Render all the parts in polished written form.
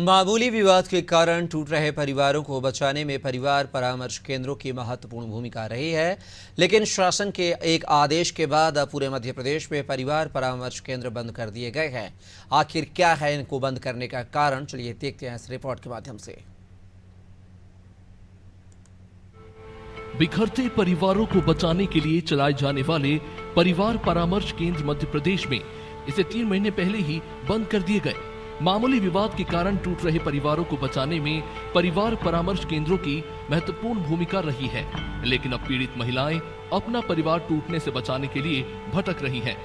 मामूली विवाद के कारण टूट रहे परिवारों को बचाने में परिवार परामर्श केंद्रों की महत्वपूर्ण भूमिका रही है, लेकिन शासन के एक आदेश के बाद अब पूरे मध्य प्रदेश में परिवार परामर्श केंद्र बंद कर दिए गए हैं। आखिर क्या है इनको बंद करने का कारण, चलिए देखते हैं इस रिपोर्ट के माध्यम से। बिखरते परिवारों को बचाने के लिए चलाए जाने वाले परिवार परामर्श केंद्र मध्य प्रदेश में इसे 3 महीने पहले ही बंद कर दिए गए। मामूली विवाद के कारण टूट रहे परिवारों को बचाने में परिवार परामर्श केंद्रों की महत्वपूर्ण भूमिका रही है, लेकिन अब पीड़ित महिलाएं अपना परिवार टूटने से बचाने के लिए भटक रही हैं।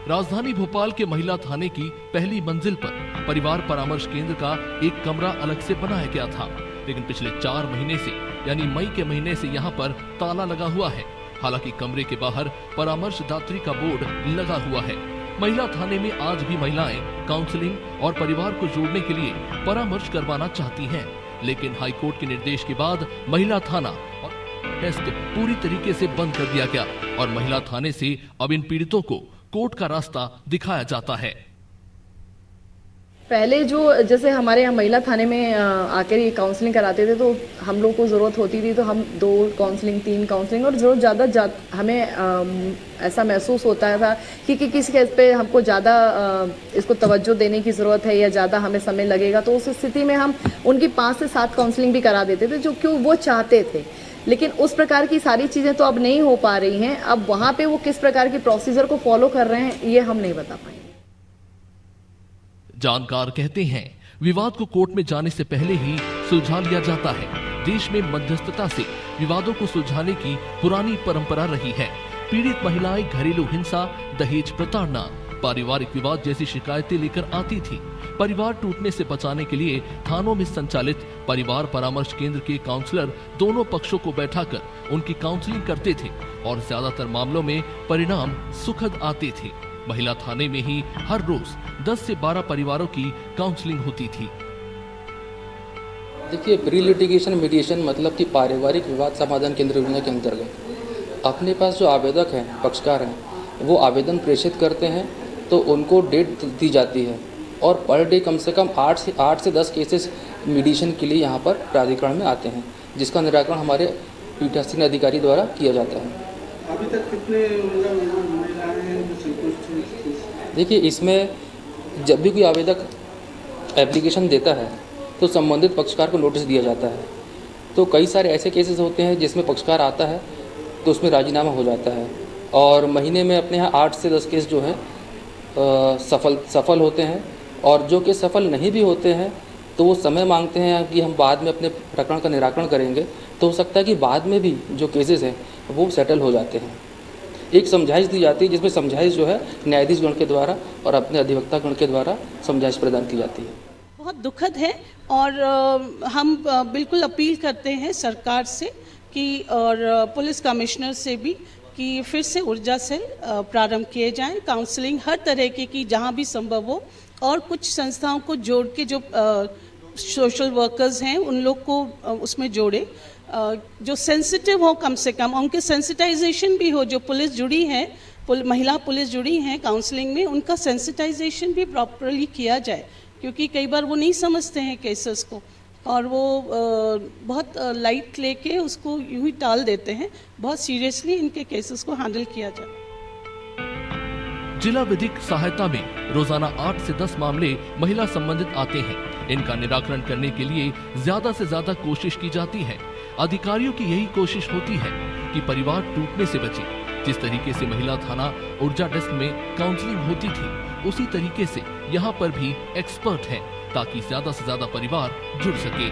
राजधानी भोपाल के महिला थाने की पहली मंजिल पर परिवार परामर्श केंद्र का एक कमरा अलग से बनाया गया था, लेकिन पिछले 4 महीने से यानी मई के महीने से यहाँ पर ताला लगा हुआ है। हालांकि कमरे के बाहर परामर्शदात्री का बोर्ड लगा हुआ है। महिला थाने में आज भी महिलाएं काउंसलिंग और परिवार को जोड़ने के लिए परामर्श करवाना चाहती हैं, लेकिन हाईकोर्ट के निर्देश के बाद महिला थाना और डेस्क पूरी तरीके से बंद कर दिया गया और महिला थाने से अब इन पीड़ितों को कोर्ट का रास्ता दिखाया जाता है। पहले जो जैसे हमारे यहाँ महिला थाने में आकर ये काउंसलिंग कराते थे, तो हम लोग को ज़रूरत होती थी तो हम 2 काउंसलिंग 3 काउंसलिंग और ज़रूरत ज़्यादा हमें ऐसा महसूस होता था कि किस केस पे हमको ज़्यादा इसको तवज्जो देने की ज़रूरत है या ज़्यादा हमें समय लगेगा, तो उस स्थिति में हम उनकी 5 से 7 काउंसलिंग भी करा देते थे, जो क्यों वो चाहते थे। लेकिन उस प्रकार की सारी चीज़ें तो अब नहीं हो पा रही हैं। अब वहाँ पे वो किस प्रकार की प्रोसीजर को फॉलो कर रहे हैं ये हम नहीं बता पाएंगे। जानकार कहते हैं, विवाद को कोर्ट में जाने से पहले ही सुलझा लिया जाता है। देश में मध्यस्थता से विवादों को सुलझाने की पुरानी परंपरा रही है। पीड़ित महिलाएं घरेलू हिंसा, दहेज प्रताड़ना, पारिवारिक विवाद जैसी शिकायतें लेकर आती थी। परिवार टूटने से बचाने के लिए थानों में संचालित परिवार परामर्श केंद्र के काउंसलर दोनों पक्षों को बैठाकर उनकी काउंसलिंग करते थे और ज्यादातर मामलों में परिणाम सुखद आते थे। महिला थाने में ही हर रोज 10 से 12 परिवारों की काउंसलिंग होती थी। देखिए, प्री लिटिगेशन मीडिएशन मतलब कि पारिवारिक विवाद समाधान केंद्र योजना के अंतर्गत अपने पास जो आवेदक हैं, पक्षकार हैं, वो आवेदन प्रेषित करते हैं तो उनको डेट दी जाती है और पर डे कम से कम 8 से 10 केसेस मीडिएशन के लिए यहाँ पर प्राधिकरण में आते हैं, जिसका निराकरण हमारे पीठासीन अधिकारी द्वारा किया जाता है। अभी तक कितने महिलाएं हैं जो संतुष्ट हैं? देखिए, इसमें जब भी कोई आवेदक एप्लीकेशन देता है तो संबंधित पक्षकार को नोटिस दिया जाता है। तो कई सारे ऐसे केसेस होते हैं जिसमें पक्षकार आता है तो उसमें राजीनामा हो जाता है और महीने में अपने यहाँ 8 से 10 केस जो हैं सफल होते हैं, और जो केस सफल नहीं भी होते हैं तो वो समय मांगते हैं कि हम बाद में अपने प्रकरण का निराकरण करेंगे। तो हो सकता है कि बाद में भी जो केसेस हैं वो सेटल हो जाते हैं। एक समझाइश दी जाती है, जिसमें समझाइश जो है न्यायाधीश गण के द्वारा और अपने अधिवक्ता गण के द्वारा समझाइश प्रदान की जाती है। बहुत दुखद है और हम बिल्कुल अपील करते हैं सरकार से कि और पुलिस कमिश्नर से भी कि फिर से ऊर्जा सेल प्रारंभ किए जाएं, काउंसलिंग हर तरह की जहां भी संभव हो, और कुछ संस्थाओं को जोड़ के जो सोशल वर्कर्स हैं उन लोग को उसमें जोड़े, जो सेंसिटिव हो, कम से कम उनके सेंसिटाइजेशन भी हो। जो पुलिस जुड़ी है, महिला पुलिस जुड़ी हैं काउंसलिंग में, उनका सेंसिटाइजेशन भी प्रॉपरली किया जाए, क्योंकि कई बार वो नहीं समझते हैं केसेस को और वो बहुत लाइट लेके उसको यूं ही टाल देते हैं। बहुत सीरियसली इनके केसेस को हैंडल किया जाए। जिला विधिक सहायता में रोजाना 8 से 10 मामले महिला संबंधित आते हैं। इनका निराकरण करने के लिए ज्यादा से ज्यादा कोशिश की जाती है। अधिकारियों की यही कोशिश होती है कि परिवार टूटने से बचे। जिस तरीके से महिला थाना ऊर्जा डेस्क में काउंसलिंग होती थी, उसी तरीके से यहाँ पर भी एक्सपर्ट हैं, ताकि ज्यादा से ज्यादा परिवार जुड़ सके।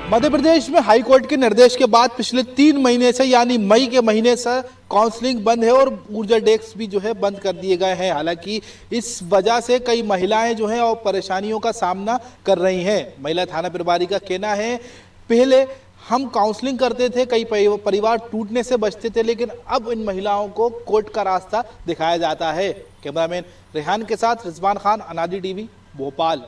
मध्य प्रदेश में हाई कोर्ट के निर्देश के बाद पिछले 3 महीने से यानी मई के महीने से काउंसलिंग बंद है और ऊर्जा डेस्क भी जो है बंद कर दिए गए हैं। हालांकि इस वजह से कई महिलाएं जो हैं और परेशानियों का सामना कर रही हैं। महिला थाना प्रभारी का कहना है, पहले हम काउंसलिंग करते थे, कई परिवार टूटने से बचते थे, लेकिन अब इन महिलाओं को कोर्ट का रास्ता दिखाया जाता है। कैमरामैन रेहान के साथ रिजवान खान, अनादि टीवी, भोपाल।